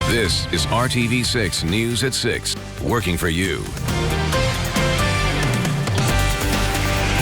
This is RTV6 News at 6, working for you.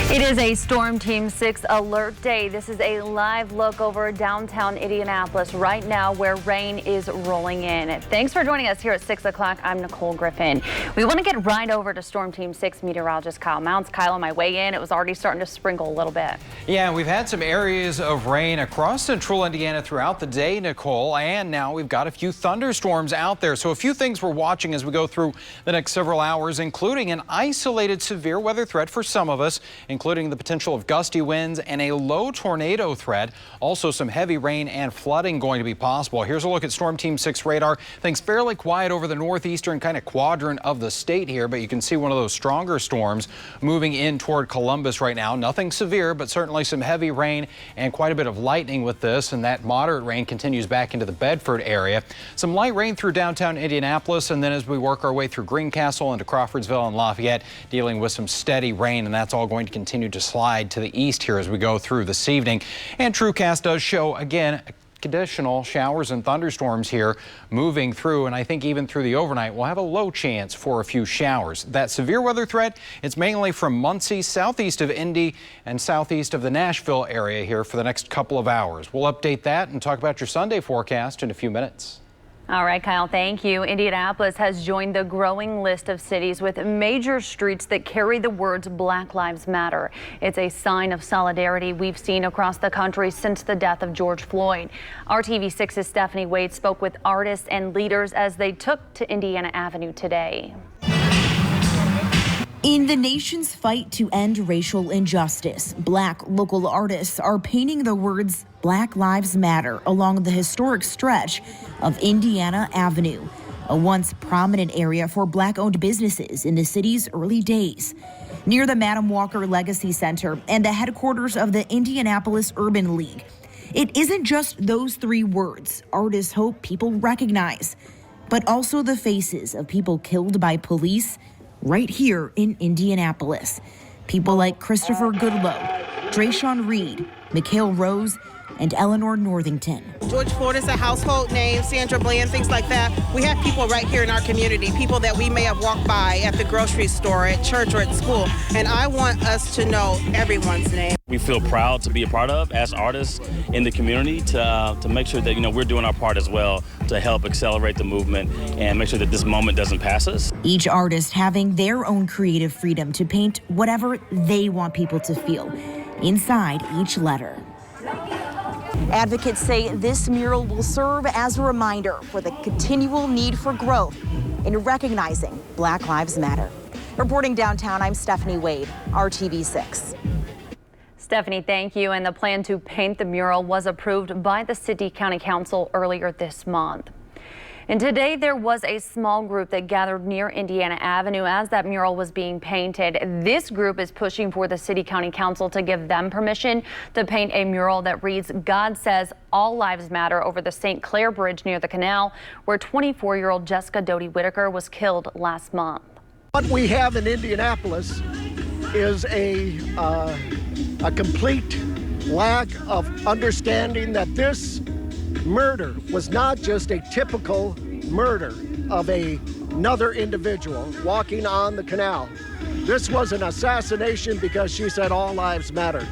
It is a Storm Team 6 alert day. This is a live look over downtown Indianapolis right now where rain is rolling in. Thanks for joining us here at 6 o'clock. I'm Nicole Griffin. We want to get right over to Storm Team 6 meteorologist Kyle Mounts. Kyle, on my way in, it was already starting to sprinkle a little bit. Yeah, we've had some areas of rain across central Indiana throughout the day, Nicole, and now we've got a few thunderstorms out there. So a few things we're watching as we go through the next several hours, including an isolated severe weather threat for some of us, including the potential of gusty winds and a low tornado threat. Also some heavy rain and flooding going to be possible. Here's a look at Storm Team 6 radar. Things fairly quiet over the northeastern kind of quadrant of the state here, but you can see one of those stronger storms moving in toward Columbus right now. Nothing severe, but certainly some heavy rain and quite a bit of lightning with this, and that moderate rain continues back into the Bedford area. Some light rain through downtown Indianapolis, and then as we work our way through Greencastle into Crawfordsville and Lafayette, dealing with some steady rain, and that's all going to continue to slide to the east here as we go through this evening. And TrueCast does show again conditional showers and thunderstorms here moving through, and I think even through the overnight we'll have a low chance for a few showers. That severe weather threat, it's mainly from Muncie, southeast of Indy and southeast of the Nashville area here for the next couple of hours. We'll update that and talk about your Sunday forecast in a few minutes. All right, Kyle, thank you. Indianapolis has joined the growing list of cities with major streets that carry the words Black Lives Matter. It's a sign of solidarity we've seen across the country since the death of George Floyd. RTV6's Stephanie Wade spoke with artists and leaders as they took to Indiana Avenue today. In the nation's fight to end racial injustice, Black local artists are painting the words Black Lives Matter along the historic stretch of Indiana Avenue, a once prominent area for Black-owned businesses in the city's early days. Near the Madam Walker Legacy Center and the headquarters of the Indianapolis Urban League. It isn't just those three words artists hope people recognize, but also the faces of people killed by police right here in Indianapolis. People like Christopher Goodloe, Drayshawn Reed, Mikhail Rose, and Eleanor Northington. George Floyd is a household name, Sandra Bland, things like that. We have people right here in our community, people that we may have walked by at the grocery store, at church, or at school. And I want us to know everyone's name. We feel proud to be a part of as artists in the community to make sure that, we're doing our part as well to help accelerate the movement and make sure that this moment doesn't pass us. Each artist having their own creative freedom to paint whatever they want people to feel inside each letter. Advocates say this mural will serve as a reminder for the continual need for growth in recognizing Black Lives Matter. Reporting downtown, I'm Stephanie Wade, RTV6. Stephanie, thank you. And the plan to paint the mural was approved by the City County Council earlier this month. And today there was a small group that gathered near Indiana Avenue as that mural was being painted. This group is pushing for the City County Council to give them permission to paint a mural that reads, "God says all lives matter," over the St. Clair Bridge near the canal, where 24-year-old Jessica Doty Whitaker was killed last month. What we have in Indianapolis is a complete lack of understanding that this murder was not just a typical murder of another individual walking on the canal. This was an assassination because she said all lives matter.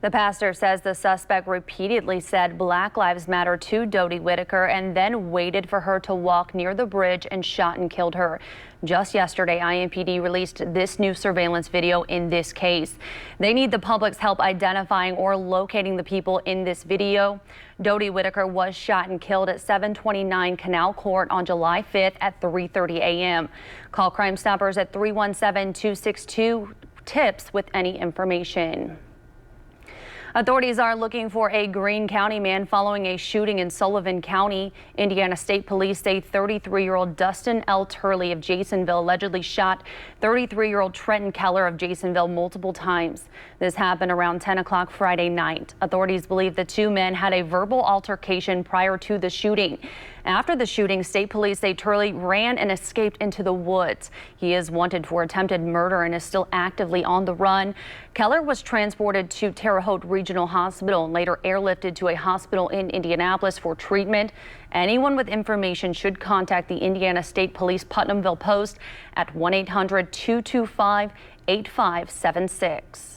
The pastor says the suspect repeatedly said Black Lives Matter to Doty Whitaker and then waited for her to walk near the bridge and shot and killed her. Just yesterday, IMPD released this new surveillance video in this case. They need the public's help identifying or locating the people in this video. Doty Whitaker was shot and killed at 729 Canal Court on July 5th at 3:30 a.m. Call Crime Stoppers at 317-262-TIPS with any information. Authorities are looking for a Greene County man following a shooting in Sullivan County. Indiana State Police say 33-year-old Dustin L. Turley of Jasonville allegedly shot 33-year-old Trenton Keller of Jasonville multiple times. This happened around 10 o'clock Friday night. Authorities believe the two men had a verbal altercation prior to the shooting. After the shooting, state police say Turley ran and escaped into the woods. He is wanted for attempted murder and is still actively on the run. Keller was transported to Terre Haute Regional Hospital and later airlifted to a hospital in Indianapolis for treatment. Anyone with information should contact the Indiana State Police Putnamville Post at 1-800-225-8576.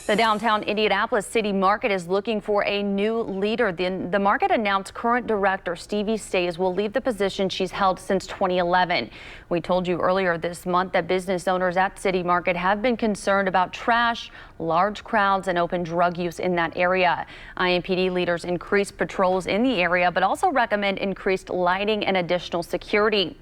The downtown Indianapolis City Market is looking for a new leader. The market announced current director Stevie Stays will leave the position she's held since 2011. We told you earlier this month that business owners at City Market have been concerned about trash, large crowds, and open drug use in that area. IMPD leaders increased patrols in the area, but also recommend increased lighting and additional security.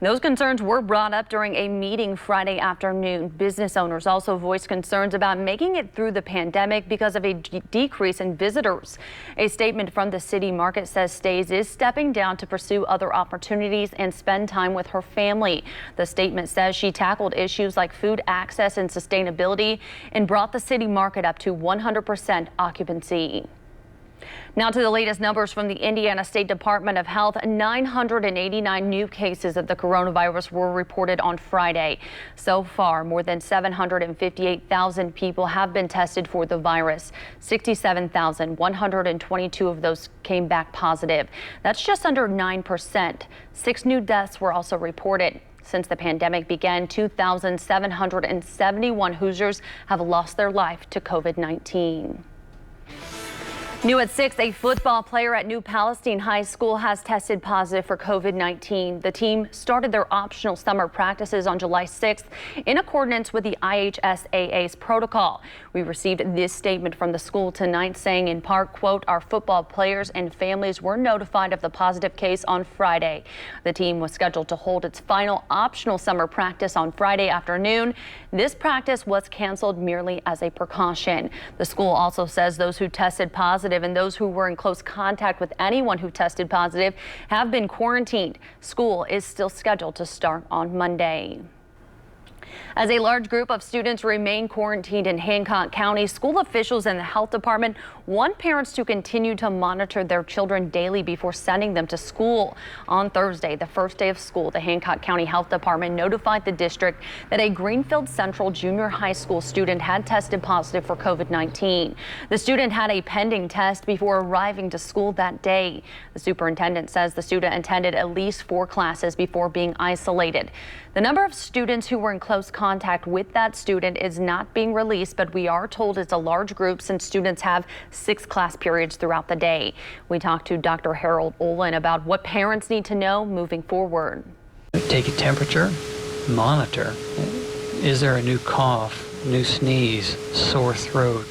Those concerns were brought up during a meeting Friday afternoon. Business owners also voiced concerns about making it through the pandemic because of a decrease in visitors. A statement from the City Market says Stays is stepping down to pursue other opportunities and spend time with her family. The statement says she tackled issues like food access and sustainability and brought the City Market up to 100% occupancy. Now to the latest numbers from the Indiana State Department of Health. 989 new cases of the coronavirus were reported on Friday. So far, more than 758,000 people have been tested for the virus. 67,122 of those came back positive. That's just under 9%. 6 new deaths were also reported. Since the pandemic began, 2,771 Hoosiers have lost their life to COVID-19. New at 6, a football player at New Palestine High School has tested positive for COVID-19. The team started their optional summer practices on July 6th in accordance with the IHSAA's protocol. We received this statement from the school tonight saying in part, quote, "Our football players and families were notified of the positive case on Friday. The team was scheduled to hold its final optional summer practice on Friday afternoon. This practice was canceled merely as a precaution." The school also says those who tested positive and those who were in close contact with anyone who tested positive have been quarantined. School is still scheduled to start on Monday. As a large group of students remain quarantined in Hancock County, school officials and the health department want parents to continue to monitor their children daily before sending them to school. On Thursday, the first day of school, the Hancock County Health Department notified the district that a Greenfield Central Junior High School student had tested positive for COVID-19. The student had a pending test before arriving to school that day. The superintendent says the student attended at least 4 classes before being isolated. The number of students who were in close contact with that student is not being released, but we are told it's a large group since students have 6 class periods throughout the day. We talked to Dr. Harold Olin about what parents need to know moving forward. Take a temperature, monitor. Is there a new cough, new sneeze, sore throat,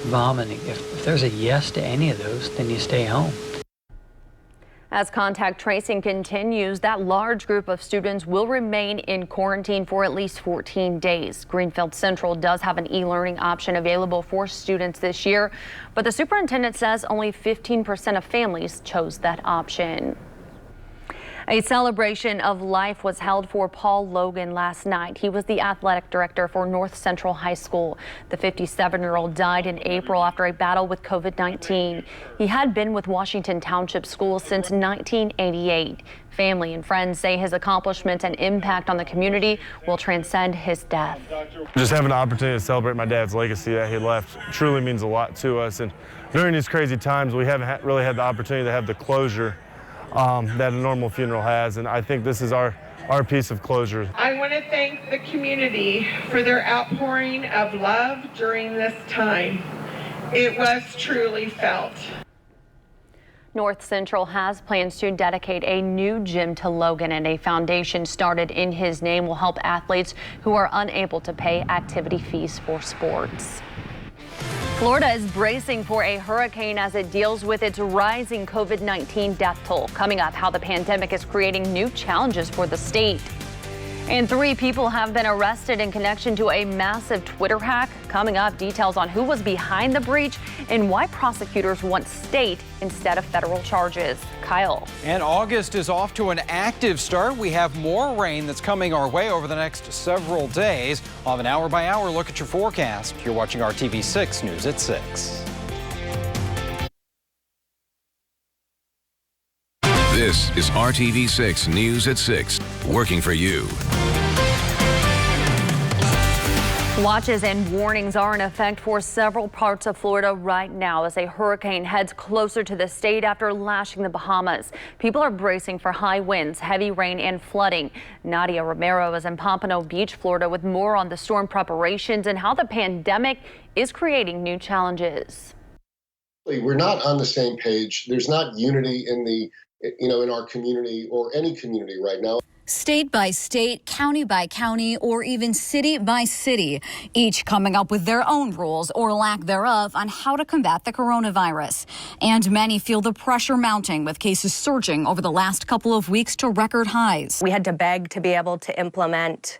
vomiting? If there's a yes to any of those, then you stay home. As contact tracing continues, that large group of students will remain in quarantine for at least 14 days. Greenfield Central does have an e-learning option available for students this year, but the superintendent says only 15% of families chose that option. A celebration of life was held for Paul Logan last night. He was the athletic director for North Central High School. The 57-year-old died in April after a battle with COVID-19. He had been with Washington Township Schools since 1988. Family and friends say his accomplishments and impact on the community will transcend his death. Just having the opportunity to celebrate my dad's legacy that he left truly means a lot to us. And during these crazy times, we haven't really had the opportunity to have the closure that a normal funeral has, and I think this is our piece of closure. I want to thank the community for their outpouring of love during this time. It was truly felt. North Central has plans to dedicate a new gym to Logan, and a foundation started in his name will help athletes who are unable to pay activity fees for sports. Florida is bracing for a hurricane as it deals with its rising COVID-19 death toll. Coming up, how the pandemic is creating new challenges for the state. And 3 people have been arrested in connection to a massive Twitter hack. Coming up, details on who was behind the breach and why prosecutors want state instead of federal charges. Kyle. And August is off to an active start. We have more rain that's coming our way over the next several days. I'll have an hour-by-hour look at your forecast. You're watching RTV6 News at 6. This is RTV6 News at 6, working for you. Watches and warnings are in effect for several parts of Florida right now as a hurricane heads closer to the state after lashing the Bahamas. People are bracing for high winds, heavy rain, and flooding. Nadia Romero is in Pompano Beach, Florida, with more on the storm preparations and how the pandemic is creating new challenges. We're not on the same page. There's not unity in our community or any community right now. State by state, county by county, or even city by city, each coming up with their own rules or lack thereof on how to combat the coronavirus. And many feel the pressure mounting with cases surging over the last couple of weeks to record highs. We had to beg to be able to implement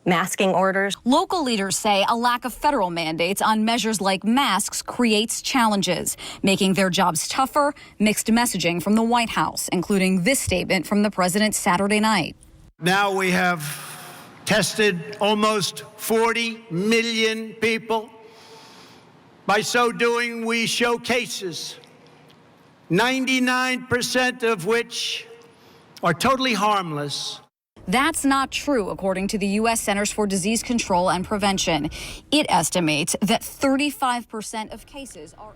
masking orders. Local leaders say a lack of federal mandates on measures like masks creates challenges, making their jobs tougher. Mixed messaging from the White House, including this statement from the president Saturday night. Now we have tested almost 40 million people. By so doing, we show cases, 99% of which are totally harmless. That's not true, according to the U.S. Centers for Disease Control and Prevention. It estimates that 35% of cases are...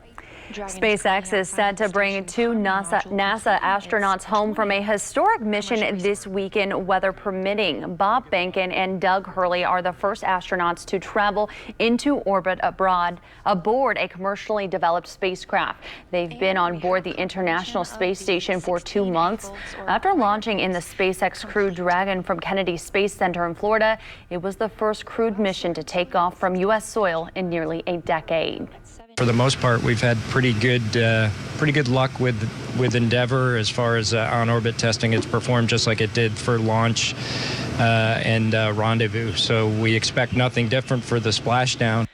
SpaceX is set to bring two NASA astronauts home from a historic mission this weekend, weather permitting. Bob Behnken and Doug Hurley are the first astronauts to travel into orbit aboard a commercially developed spacecraft. They've been on board the International Space Station for 2 months. After launching in the SpaceX Crew Dragon from Kennedy Space Center in Florida, it was the first crewed mission to take off from U.S. soil in nearly a decade. For the most part, we've had pretty good luck with Endeavour as far as on-orbit testing. It's performed just like it did for launch and rendezvous. So we expect nothing different for the splashdown.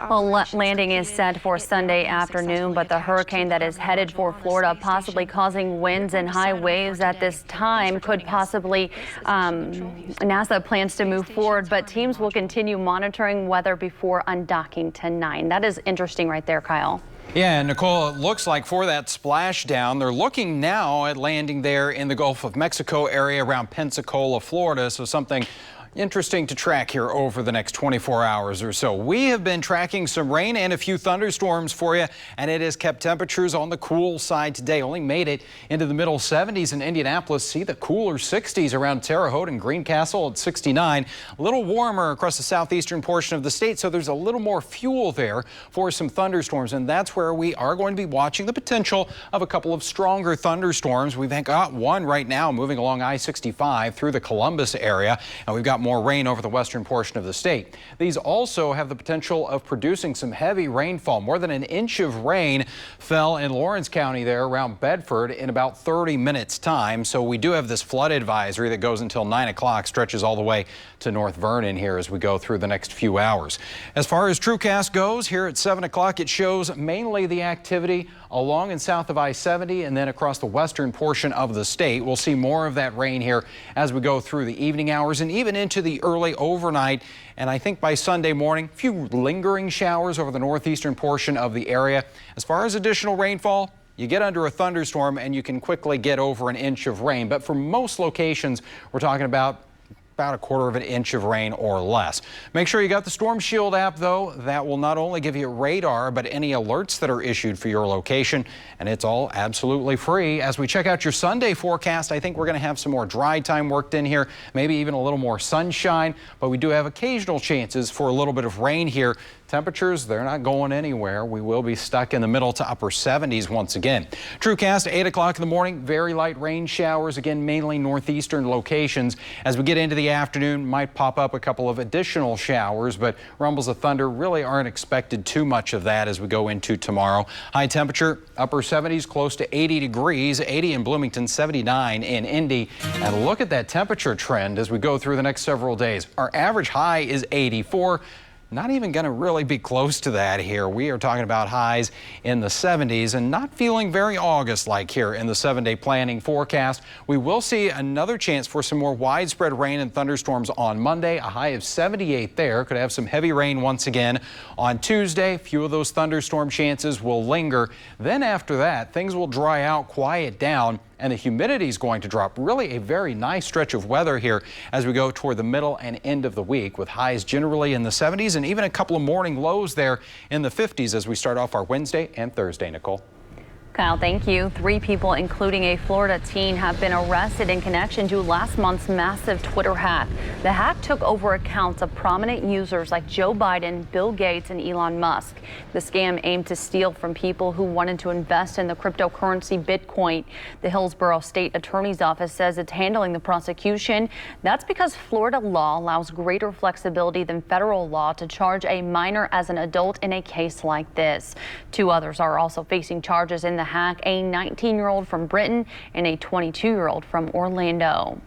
Well, landing is set for Sunday afternoon, but the hurricane that is headed for Florida, possibly causing winds and high waves at this time, could possibly, NASA plans to move forward, but teams will continue monitoring weather before undocking tonight. That is interesting right there, Kyle. Yeah, Nicole, it looks like for that splashdown, they're looking now at landing there in the Gulf of Mexico area around Pensacola, Florida, so something interesting to track here over the next 24 hours or so. We have been tracking some rain and a few thunderstorms for you, and it has kept temperatures on the cool side today. Only made it into the middle 70s in Indianapolis. See the cooler 60s around Terre Haute and Greencastle at 69. A little warmer across the southeastern portion of the state, so there's a little more fuel there for some thunderstorms, and that's where we are going to be watching the potential of a couple of stronger thunderstorms. We've got one right now moving along I-65 through the Columbus area, and we've got more rain over the western portion of the state. These also have the potential of producing some heavy rainfall. More than an inch of rain fell in Lawrence County there around Bedford in about 30 minutes time. So we do have this flood advisory that goes until 9 o'clock, stretches all the way to North Vernon here as we go through the next few hours. As far as TrueCast goes, here at 7 o'clock, it shows mainly the activity along and south of I-70 and then across the western portion of the state. We'll see more of that rain here as we go through the evening hours and even into the early overnight. And I think by Sunday morning, a few lingering showers over the northeastern portion of the area. As far as additional rainfall, you get under a thunderstorm and you can quickly get over an inch of rain. But for most locations, we're talking about a quarter of an inch of rain or less. Make sure you got the Storm Shield app, though. That will not only give you radar, but any alerts that are issued for your location, and it's all absolutely free. As we check out your Sunday forecast, I think we're going to have some more dry time worked in here, maybe even a little more sunshine, but we do have occasional chances for a little bit of rain here. Temperatures, they're not going anywhere. We will be stuck in the middle to upper 70s once again. TrueCast, 8 o'clock in the morning, very light rain showers, again, mainly northeastern locations. As we get into the afternoon, might pop up a couple of additional showers, but rumbles of thunder really aren't expected too much of that as we go into tomorrow. High temperature, upper 70s, close to 80 degrees, 80 in Bloomington, 79 in Indy. And look at that temperature trend as we go through the next several days. Our average high is 84. Not even going to really be close to that here. We are talking about highs in the 70s and not feeling very August-like here in the 7-day planning forecast. We will see another chance for some more widespread rain and thunderstorms on Monday. A high of 78 there. Could have some heavy rain once again on Tuesday. A few of those thunderstorm chances will linger. Then after that, things will dry out, quiet down. and the humidity is going to drop. Really a very nice stretch of weather here as we go toward the middle and end of the week, with highs generally in the 70s and even a couple of morning lows there in the 50s as we start off our Wednesday and Thursday. Nicole. Kyle, thank you. 3 people, including a Florida teen, have been arrested in connection to last month's massive Twitter hack. The hack took over accounts of prominent users like Joe Biden, Bill Gates, and Elon Musk. The scam aimed to steal from people who wanted to invest in the cryptocurrency Bitcoin. The Hillsborough State Attorney's Office says it's handling the prosecution. That's because Florida law allows greater flexibility than federal law to charge a minor as an adult in a case like this. 2 others are also facing charges in the hack, a 19-year-old from Britain and a 22-year-old from Orlando.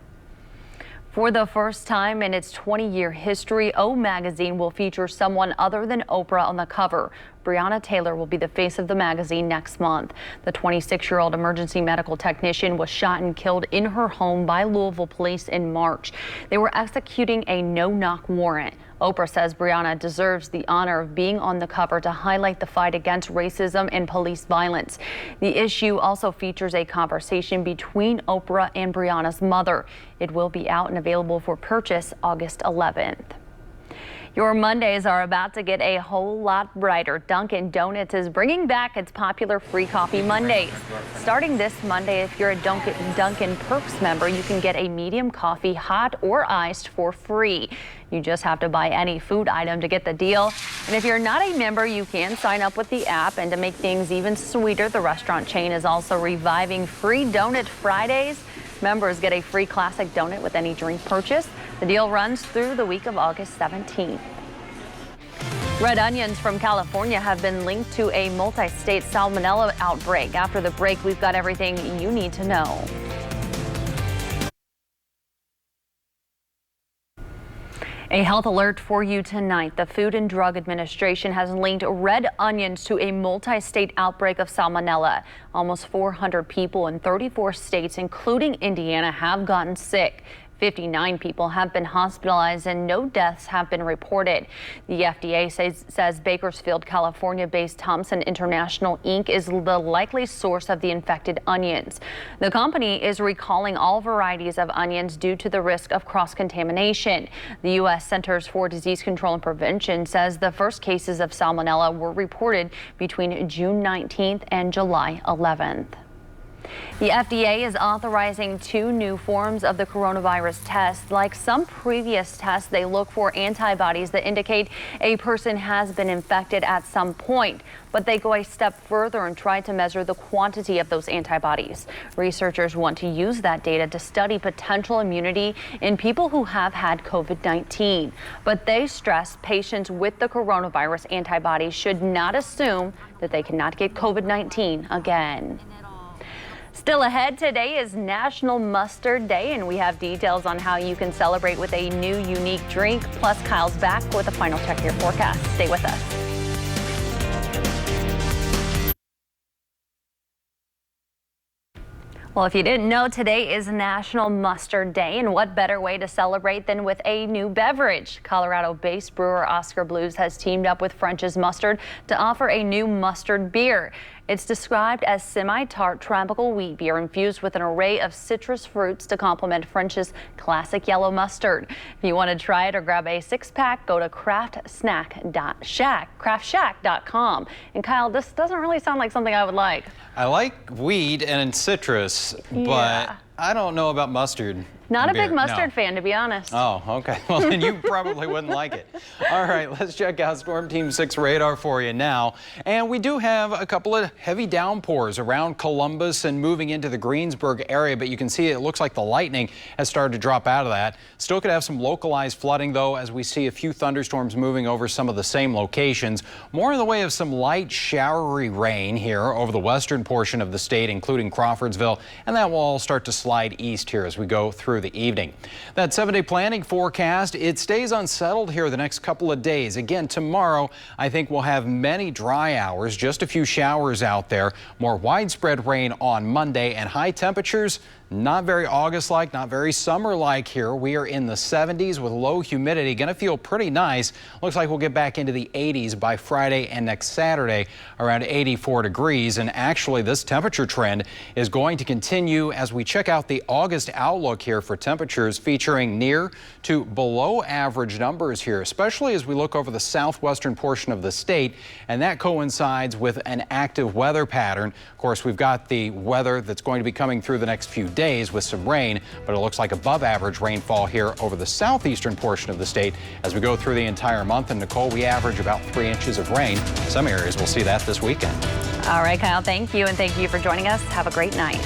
For the first time in its 20-year history, O magazine will feature someone other than Oprah on the cover. Breonna Taylor will be the face of the magazine next month. The 26-year-old emergency medical technician was shot and killed in her home by Louisville police in March. They were executing a no-knock warrant. Oprah says Breonna deserves the honor of being on the cover to highlight the fight against racism and police violence. The issue also features a conversation between Oprah and Breonna's mother. It will be out and available for purchase August 11th. Your Mondays are about to get a whole lot brighter. Dunkin' Donuts is bringing back its popular free coffee Mondays. Starting this Monday, if you're a Dunkin' Perks member, you can get a medium coffee, hot or iced, for free. You just have to buy any food item to get the deal. And if you're not a member, you can sign up with the app. And to make things even sweeter, the restaurant chain is also reviving Free Donut Fridays. Members get a free classic donut with any drink purchase. The deal runs through the week of August 17th. Red onions from California have been linked to a multi-state salmonella outbreak. After the break, we've got everything you need to know. A health alert for you tonight. The Food and Drug Administration has linked red onions to a multi-state outbreak of salmonella. Almost 400 people in 34 states, including Indiana, have gotten sick. 59 people have been hospitalized and no deaths have been reported. The FDA says Bakersfield, California-based Thompson International Inc. is the likely source of the infected onions. The company is recalling all varieties of onions due to the risk of cross-contamination. The U.S. Centers for Disease Control and Prevention says the first cases of salmonella were reported between June 19th and July 11th. The FDA is authorizing 2 new forms of the coronavirus test. Like some previous tests, they look for antibodies that indicate a person has been infected at some point. But they go a step further and try to measure the quantity of those antibodies. Researchers want to use that data to study potential immunity in people who have had COVID-19. But they stress patients with the coronavirus antibodies should not assume that they cannot get COVID-19 again. Still ahead, today is National Mustard Day, and we have details on how you can celebrate with a new unique drink. Plus, Kyle's back with a final check of your forecast. Stay with us. Well, if you didn't know, today is National Mustard Day, and what better way to celebrate than with a new beverage? Colorado-based brewer Oscar Blues has teamed up with French's Mustard to offer a new mustard beer. It's described as semi-tart tropical wheat beer infused with an array of citrus fruits to complement French's classic yellow mustard. If you want to try it or grab a 6-pack, go to craftshack.com. And Kyle, this doesn't really sound like something I would like. I like weed and citrus, but I don't know about mustard. Not a big mustard fan, to be honest. Oh, okay. Well, then you probably wouldn't like it. All right, let's check out Storm Team 6 radar for you now. And we do have a couple of heavy downpours around Columbus and moving into the Greensburg area, but you can see it looks like the lightning has started to drop out of that. Still could have some localized flooding, though, as we see a few thunderstorms moving over some of the same locations. More in the way of some light showery rain here over the western portion of the state, including Crawfordsville, and that will all start to slide east here as we go through the evening. That 7-day planning forecast, it stays unsettled here the next couple of days. Again, tomorrow, I think we'll have many dry hours, just a few showers out there, more widespread rain on Monday, and high temperatures, Not very August-like, not very summer-like here. We are in the 70s with low humidity. Going to feel pretty nice. Looks like we'll get back into the 80s by Friday and next Saturday, around 84 degrees. And actually, this temperature trend is going to continue as we check out the August outlook here for temperatures, featuring near to below average numbers here, especially as we look over the southwestern portion of the state. And that coincides with an active weather pattern. Of course, we've got the weather that's going to be coming through the next few days with some rain, but it looks like above average rainfall here over the southeastern portion of the state as we go through the entire month. And Nicole, we average about 3 inches of rain. Some areas will see that this weekend. All right, Kyle, thank you. And thank you for joining us. Have a great night.